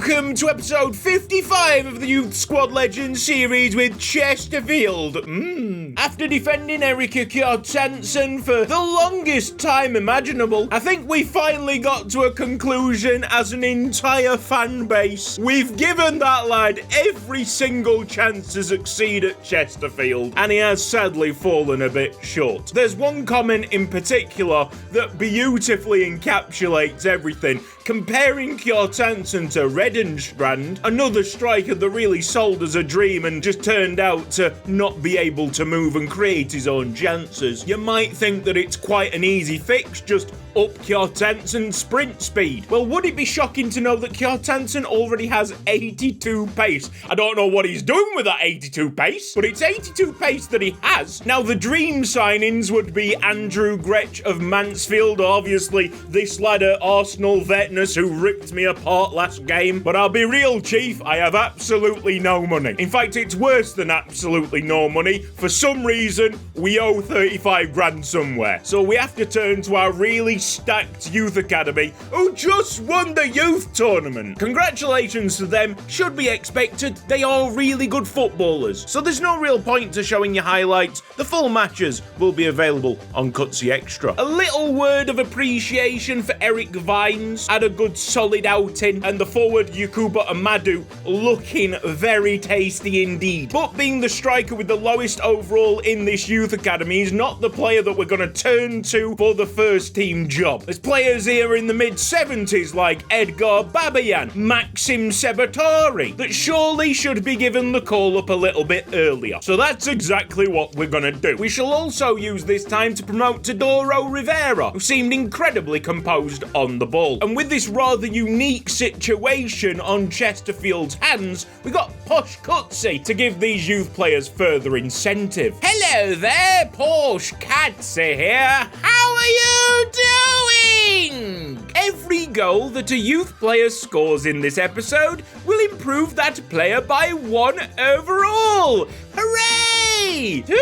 welcome to episode 55 of the Youth Squad Legends series with Chesterfield. After defending Erika Kjartansson for the longest time imaginable, I think we finally got to a conclusion as an entire fan base. We've given that lad every single chance to succeed at Chesterfield, and he has sadly fallen a bit short. There's one comment in particular that beautifully encapsulates everything, comparing Kjartansson to regens, another striker that really sold as a dream and just turned out to not be able to move and create his own chances. You might think that it's quite an easy fix, just up Kjartansson's sprint speed. Well, would it be shocking to know that Kjartansson already has 82 pace? I don't know what he's doing with that 82 pace, but it's 82 pace that he has. Now, the dream signings would be Andrew Gretsch of Mansfield, obviously this lad at Arsenal Vetness who ripped me apart last game. But I'll be real, Chief, I have absolutely no money. In fact, it's worse than absolutely no money. For some reason, we owe 35 grand somewhere. So we have to turn to our really stacked youth academy who just won the youth tournament. Congratulations to them, should be expected. They are really good footballers. So there's no real point to showing you highlights. The full matches will be available on Cutsy Extra. A little word of appreciation for Eric Vines. Had a good solid outing, and the forward Yakuba Amadou looking very tasty indeed. But being the striker with the lowest overall in this youth academy is not the player that we're going to turn to for the first team job. There's players here in the mid-70s like Edgar Babayan, Maxim Sebatari, that surely should be given the call up a little bit earlier. So that's exactly what we're going to do. We shall also use this time to promote Teodoro Rivera, who seemed incredibly composed on the ball. And with this rather unique situation on Chesterfield's hands, we got Posh Cutsy to give these youth players further incentive. Hello there, Posh Cutsy here. How are you doing? Every goal that a youth player scores in this episode will improve that player by 1 overall. Hooray! Toodles!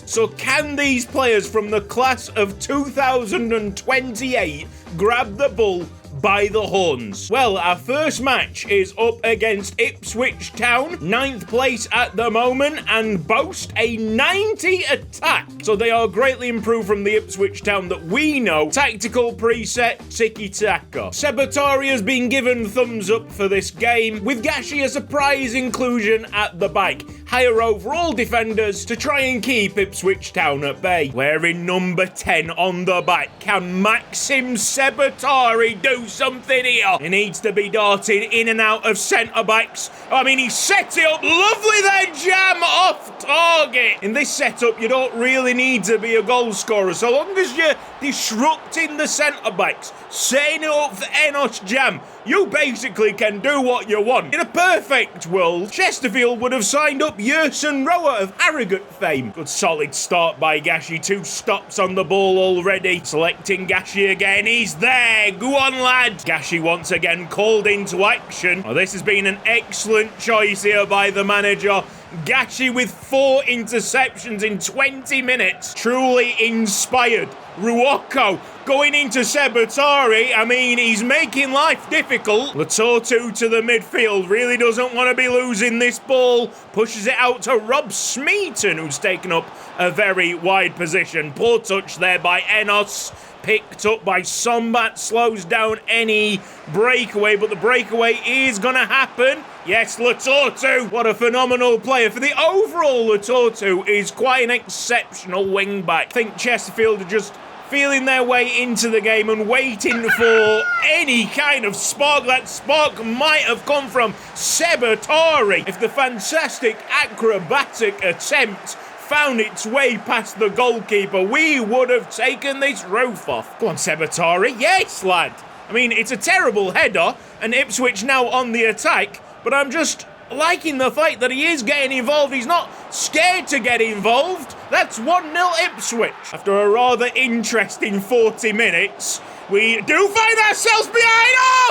So can these players from the class of 2028 grab the bull by the horns? Well, our first match is up against Ipswich Town, 9th place at the moment, and boast a 90 attack. So they are greatly improved from the Ipswich Town that we know. Tactical preset, tiki-taka. Sebatari has been given thumbs up for this game, with Gashi a surprise inclusion at the back. Higher overall defenders to try and keep Ipswich Town at bay. Wearing number 10 on the back, can Maxim Sebatari do something here? He needs to be darting in and out of centre-backs. I mean, he set it up lovely there, Jam, off target. In this setup, you don't really need to be a goal scorer, so long as you're disrupting the centre-backs, setting it up for Enos Jam, you basically can do what you want. In a perfect world, Chesterfield would have signed up Yerson Rower of Harrogate fame. Good solid start by Gashi, 2 stops on the ball already. Selecting Gashi again, he's there. Go on, lad. Gashi once again called into action. Oh, this has been an excellent choice here by the manager. Gashi with 4 interceptions in 20 minutes. Truly inspired. Ruoko going into Sebatari. I mean, he's making life difficult. Latotu to the midfield. Really doesn't want to be losing this ball. Pushes it out to Rob Smeaton, who's taken up a very wide position. Poor touch there by Enos. Picked up by Sombat, slows down any breakaway, but the breakaway is going to happen. Yes, Latotu, what a phenomenal player. For the overall, Latotu is quite an exceptional wing-back. I think Chesterfield are just feeling their way into the game and waiting for any kind of spark. That spark might have come from Sebatari. If the fantastic acrobatic attempt found its way past the goalkeeper, we would have taken this roof off. Go on, Sebatari. Yes, lad. I mean, it's a terrible header, and Ipswich now on the attack, but I'm just liking the fact that he is getting involved. He's not scared to get involved. That's 1-0 Ipswich. After a rather interesting 40 minutes, we do find ourselves behind. Oh,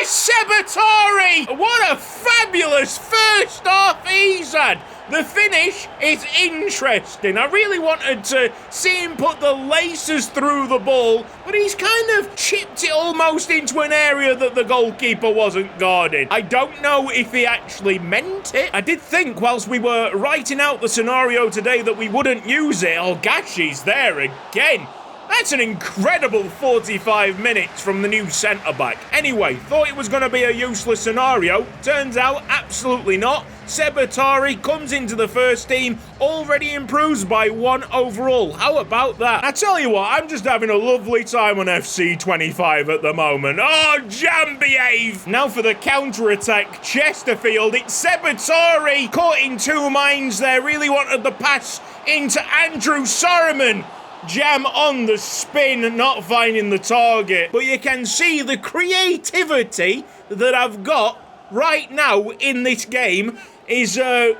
Sebatari! What a fabulous first half he's had. bad. The finish is interesting. I really wanted to see him put the laces through the ball, but he's kind of chipped it almost into an area that the goalkeeper wasn't guarding. I don't know if he actually meant it. I did think whilst we were writing out the scenario today that we wouldn't use it. Oh, Gashi's there again. That's an incredible 45 minutes from the new centre-back. Anyway, thought it was going to be a useless scenario. Turns out, absolutely not. Sebatari comes into the first team, already improves by 1 overall. How about that? I tell you what, I'm just having a lovely time on FC25 at the moment. Oh, Jam behave! Now for the counter-attack, Chesterfield. It's Sebatari caught in two minds there. Really wanted the pass into Andrew Sorman. Jam on the spin, not finding the target. But you can see the creativity that I've got right now in this game is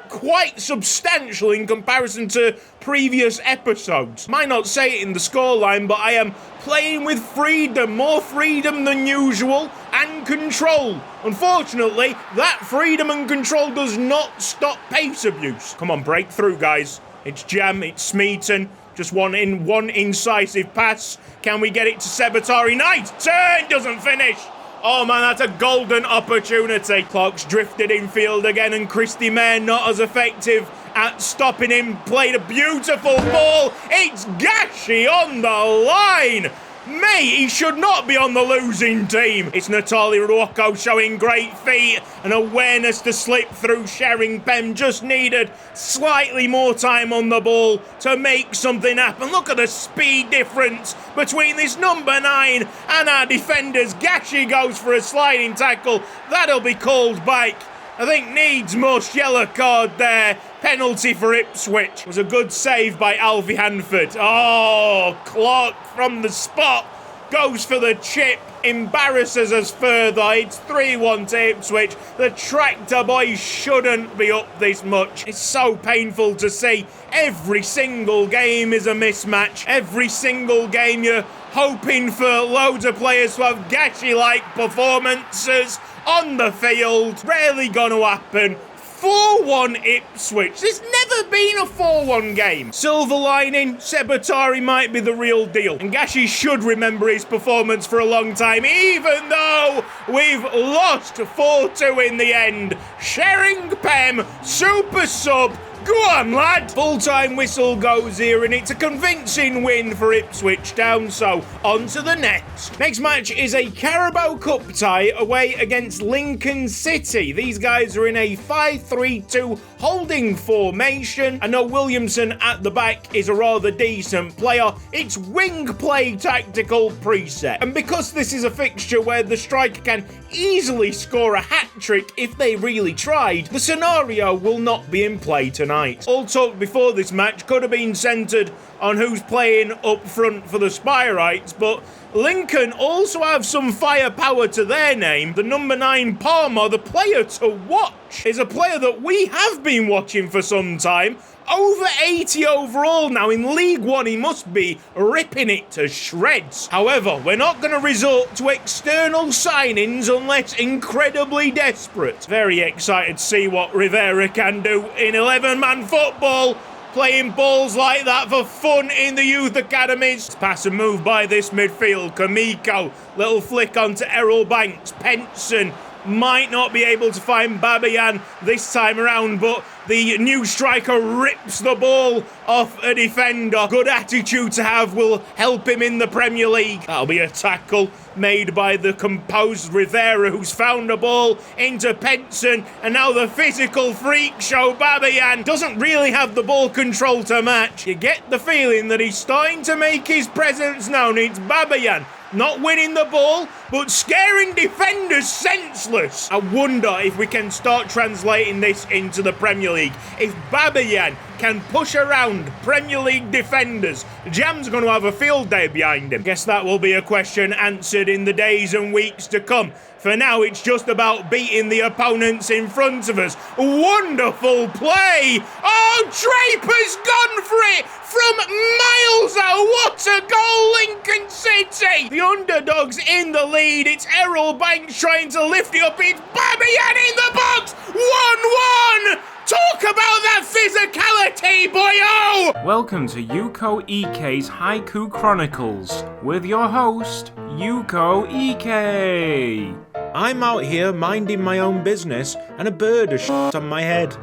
quite substantial in comparison to previous episodes. Might not say it in the scoreline, but I am playing with freedom, more freedom than usual, and control. Unfortunately, that freedom and control does not stop pace abuse. Come on, break through, guys. It's Jam, it's Smeaton. Just one incisive pass. Can we get it to Sebatari? Nice turn, doesn't finish. Oh man, that's a golden opportunity. Clark's drifted infield again, and Christy Mayer not as effective at stopping him. Played a beautiful ball. It's Gashi on the line. Mate, he should not be on the losing team. It's Natali Ruocco showing great feet and awareness to slip through Sheringham. Just needed slightly more time on the ball to make something happen. Look at the speed difference between this number 9 and our defenders. Gashi goes for a sliding tackle. That'll be called back. I think needs most yellow card there. Penalty for Ipswich. It was a good save by Alfie Hanford. Oh, Clark from the spot goes for the chip. Embarrasses us further. It's 3-1 to Ipswich. The tractor boys shouldn't be up this much. It's so painful to see. Every single game is a mismatch. Every single game you're hoping for loads of players to have Gashi-like performances on the field. Rarely gonna happen. 4-1 Ipswich. There's never been a 4-1 game. Silver lining, Sebatari might be the real deal. And Gashi should remember his performance for a long time, even though we've lost 4-2 in the end. Sheringham, super sub. Go on, lad! Full-time whistle goes here, and it's a convincing win for Ipswich Town, so on to the next. Next match is a Carabao Cup tie away against Lincoln City. These guys are in a 5-3-2 holding formation. I know Williamson at the back is a rather decent player. It's wing play tactical preset. And because this is a fixture where the striker can easily score a hat-trick if they really tried, the scenario will not be in play tonight. All talk before this match could have been centred on who's playing up front for the Spireites, but Lincoln also have some firepower to their name. The number 9 Palmer, the player to watch, is a player that we have been watching for some time. Over 80 overall now in League One. He must be ripping it to shreds. However, we're not going to resort to external signings unless incredibly desperate. Very excited to see what Rivera can do in 11-man football. Playing balls like that for fun in the youth academies. Pass and move by this midfield. Kamiko, little flick onto Errol Banks. Penson might not be able to find Babayan this time around, but the new striker rips the ball off a defender. Good attitude to have, will help him in the Premier League. That'll be a tackle made by the composed Rivera, who's found a ball into Penson, and now the physical freak show Babayan doesn't really have the ball control to match. You get the feeling that he's starting to make his presence known. It's Babayan not winning the ball, but scaring defenders senseless. I wonder if we can start translating this into the Premier League. If Babayan can push around Premier League defenders, Jam's going to have a field day behind him. Guess that will be a question answered in the days and weeks to come. For now, it's just about beating the opponents in front of us. Wonderful play! Oh, Draper's gone for it from miles out. What a goal, Lincoln City! The underdogs in the lead. It's Errol Banks trying to lift it up. It's Babayan in the box. 1-1. Talk about that physicality, boyo! Welcome to Yuko Ike's Haiku Chronicles with your host, Yuko Ike. I'm out here minding my own business and a bird has shit on my head.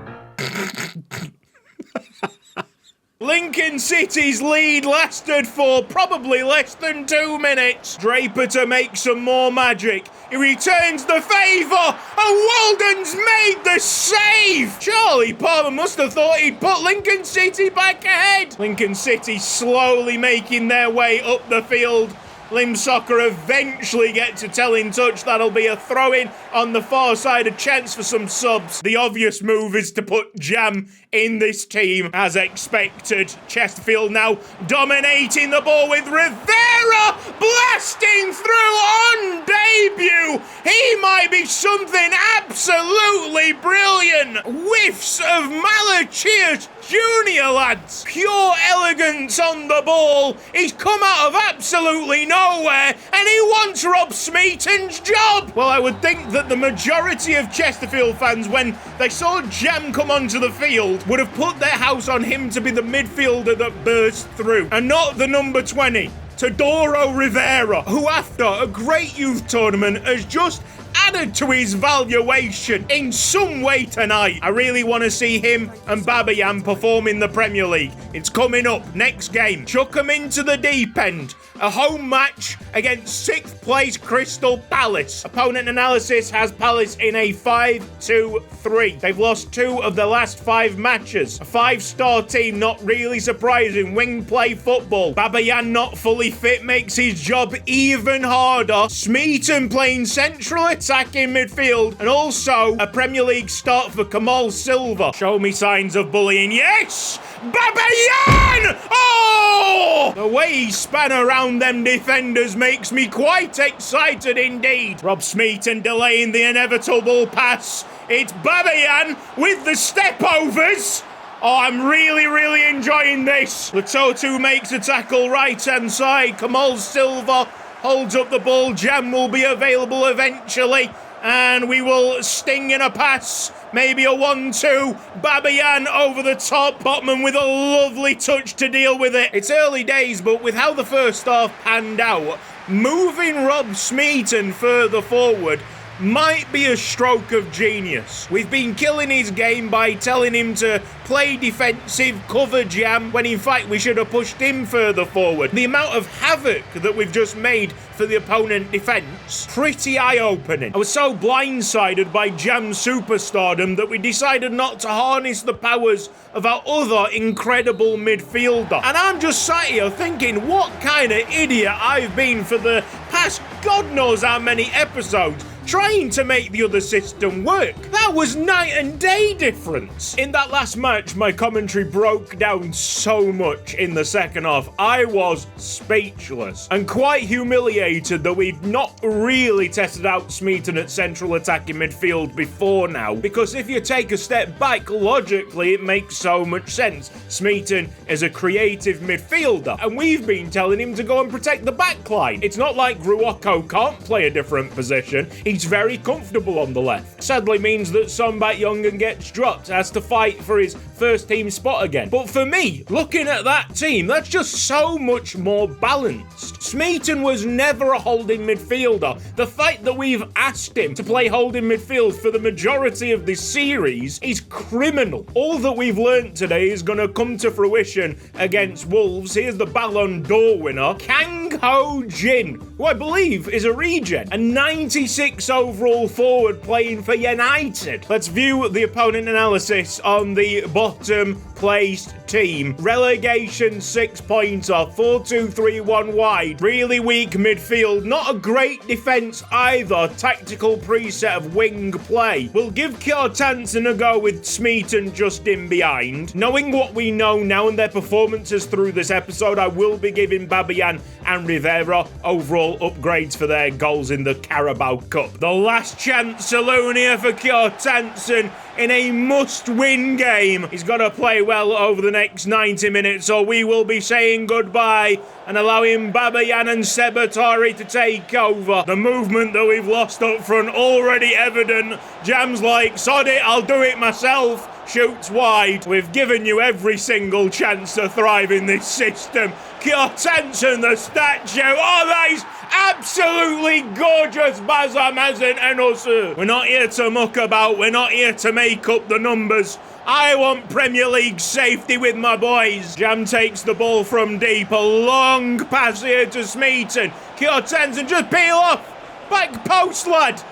Lincoln City's lead lasted for probably less than 2 minutes. Draper to make some more magic. He returns the favour, and Walden's made the save! Charlie Palmer must have thought he'd put Lincoln City back ahead. Lincoln City slowly making their way up the field. Lim Soccer eventually get to telling touch. That'll be a throw-in on the far side, a chance for some subs. The obvious move is to put Jam in this team, as expected. Chesterfield now dominating the ball with Rivera blasting through on debut. He might be something absolutely brilliant. Whiffs of Malachias Junior, lads. Pure elegance on the ball. He's come out of absolutely nowhere, and he wants Rob Smeaton's job. Well, I would think that the majority of Chesterfield fans, when they saw Jam come onto the field, would have put their house on him to be the midfielder that burst through, and not the number 20, Teodoro Rivera, who after a great youth tournament has just added to his valuation in some way tonight. I really want to see him and Babayan perform in the Premier League. It's coming up next game. Chuck them into the deep end. A home match against 6th place Crystal Palace. Opponent analysis has Palace in a 5-2-3. They've lost 2 of the last 5 matches. A 5-star team, not really surprising. Wing play football. Babayan not fully fit makes his job even harder. Smeaton playing central attacking midfield, and also a Premier League start for Kamal Silva. Show me signs of bullying. Yes! Babayan! Oh! The way he span around them defenders makes me quite excited indeed. Rob Smeaton delaying the inevitable pass. It's Babayan with the step-overs. Oh, I'm really enjoying this. Latotu makes a tackle right-hand side. Kamal Silva holds up the ball. Jam will be available eventually. And we will sting in a pass. Maybe a 1-2. Babayan over the top. Botman with a lovely touch to deal with it. It's early days, but with how the first half panned out, moving Rob Smeaton further forward might be a stroke of genius. We've been killing his game by telling him to play defensive, cover Jam, when in fact we should have pushed him further forward. The amount of havoc that we've just made for the opponent defence, pretty eye-opening. I was so blindsided by Jam's superstardom that we decided not to harness the powers of our other incredible midfielder. And I'm just sat here thinking what kind of idiot I've been for the past God knows how many episodes trying to make the other system work. That was night and day difference. In that last match, my commentary broke down so much in the second half. I was speechless and quite humiliated that we've not really tested out Smeaton at central attacking midfield before now, because if you take a step back, logically it makes so much sense. Smeaton is a creative midfielder, and we've been telling him to go and protect the back line. It's not like Gruoko can't play a different position. He's very comfortable on the left. Sadly means that Sombat Youngen gets dropped, has to fight for his first team spot again. But for me, looking at that team, that's just so much more balanced. Smeaton was never a holding midfielder. The fact that we've asked him to play holding midfield for the majority of this series is criminal. All that we've learnt today is going to come to fruition against Wolves. Here's the Ballon d'Or winner, Kang Ho Jin, who I believe is a regen, a 96 overall forward playing for United. Let's view the opponent analysis on the bottom placed team. Relegation 6-pointer, 4-2-3-1 wide. Really weak midfield, not a great defence either. Tactical preset of wing play. We'll give Kjartansson a go with Smeaton just in behind. Knowing what we know now and their performances through this episode, I will be giving Babayan and Rivera overall upgrades for their goals in the Carabao Cup. The last chance saloon here for Kjartansson in a must-win game. He's got to play well well over the next 90 minutes, or we will be saying goodbye and allowing Babayan and Sebatari to take over. The movement that we've lost up front already evident. Jam's like, sod it, I'll do it myself. Shoots wide. We've given you every single chance to thrive in this system. Kjartansson, the statue. Oh, that is absolutely gorgeous, Bazamazin and us. We're not here to muck about. We're not here to make up the numbers. I want Premier League safety with my boys. Jam takes the ball from deep. A long pass here to Smeaton. Kjartansson, just peel off. Back post, lad.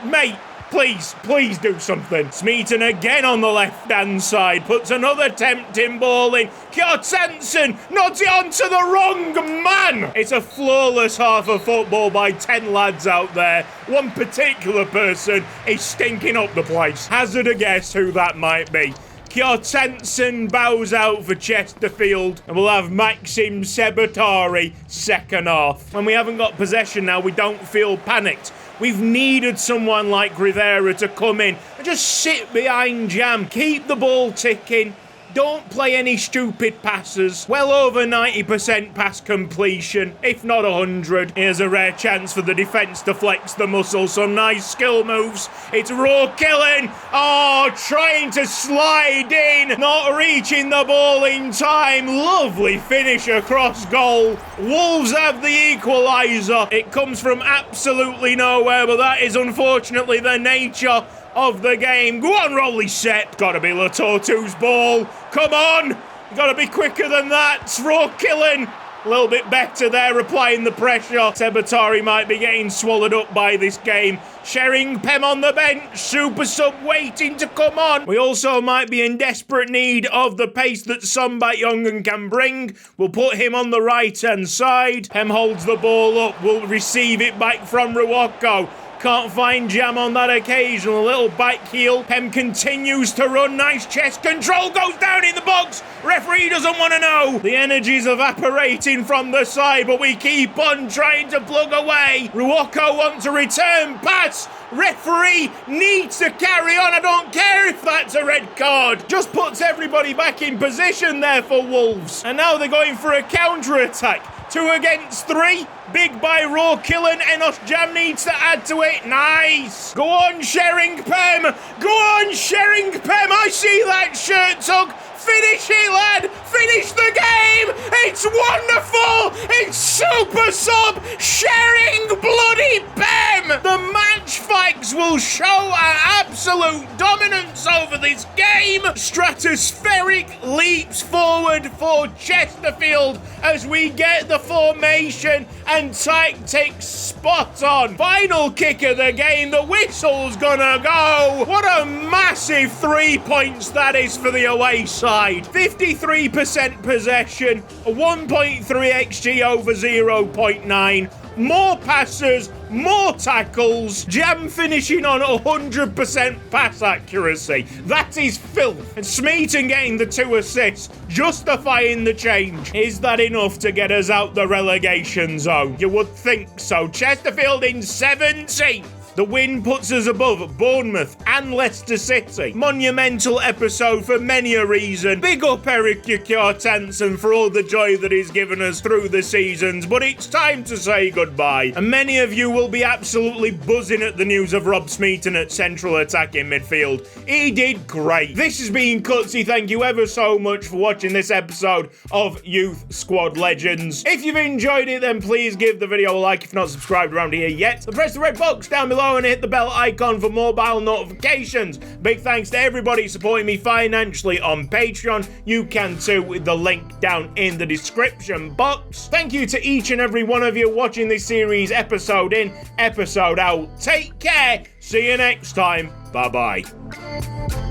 Mate. Please do something. Smeaton again on the left-hand side. Puts another tempting ball in. Kjartansson nods it onto the wrong man. It's a flawless half of football by 10 lads out there. One particular person is stinking up the place. Hazard a guess who that might be. Kjartansson bows out for Chesterfield, and we'll have Maxim Sebatari second half. When we haven't got possession now, we don't feel panicked. We've needed someone like Rivera to come in and just sit behind Jam. Keep the ball ticking. Don't play any stupid passes. Well over 90% pass completion, if not 100. Here's a rare chance for the defence to flex the muscle. Some nice skill moves. It's raw killing. Oh, trying to slide in. Not reaching the ball in time. Lovely finish across goal. Wolves have the equaliser. It comes from absolutely nowhere, but that is unfortunately the nature of the game. Go on, Rolly set. Gotta be Latotu's ball. Come on. You gotta be quicker than that. Raw killing. A little bit better there, applying the pressure. Sebatari might be getting swallowed up by this game. Sheringham on the bench. Super sub waiting to come on. We also might be in desperate need of the pace that Sombat Youngen can bring. We'll put him on the right-hand side. Pem holds the ball up. We'll receive it back from Ruwako. Can't find Jam on that occasion. A little back heel. Pem continues to run. Nice chest control. Goes down in the box. Referee doesn't want to know. The energy's evaporating from the side, but we keep on trying to plug away. Ruwako wants a return pass. Referee needs to carry on. I don't care if that's a red card. Just puts everybody back in position there for Wolves. And now they're going for a counter-attack. 2 against 3. Big by Raw killing. Enos Jam needs to add to it. Nice. Go on, Sheringham. Go on, Sheringham. I see that shirt tug. Finish it, lad. Finish the game. It's wonderful. It's super sub. Sharing bloody Pem. The match facts will show our absolute dominance over this game. Stratospheric leaps forward for Chesterfield as we get the formation and tactics spot on. Final kick of the game. The whistle's gonna go. What a massive 3 points that is for the away side. 53% possession, 1.3 XG over 0.9. More passes, more tackles. Jam finishing on 100% pass accuracy. That is filth. And Smeaton getting the 2 assists, justifying the change. Is that enough to get us out the relegation zone? You would think so. Chesterfield in 17th. The win puts us above Bournemouth and Leicester City. Monumental episode for many a reason. Big up Eric Kjartansson for all the joy that he's given us through the seasons, but it's time to say goodbye. And many of you will be absolutely buzzing at the news of Rob Smeaton at central attacking midfield. He did great. This has been Cutsy. Thank you ever so much for watching this episode of Youth Squad Legends. If you've enjoyed it, then please give the video a like if not subscribed around here yet. And press the red box down below and hit the bell icon for mobile notifications. Big thanks to everybody supporting me financially on Patreon. You can too with the link down in the description box. Thank you to each and every one of you watching this series episode in, episode out. Take care. See you next time. Bye-bye.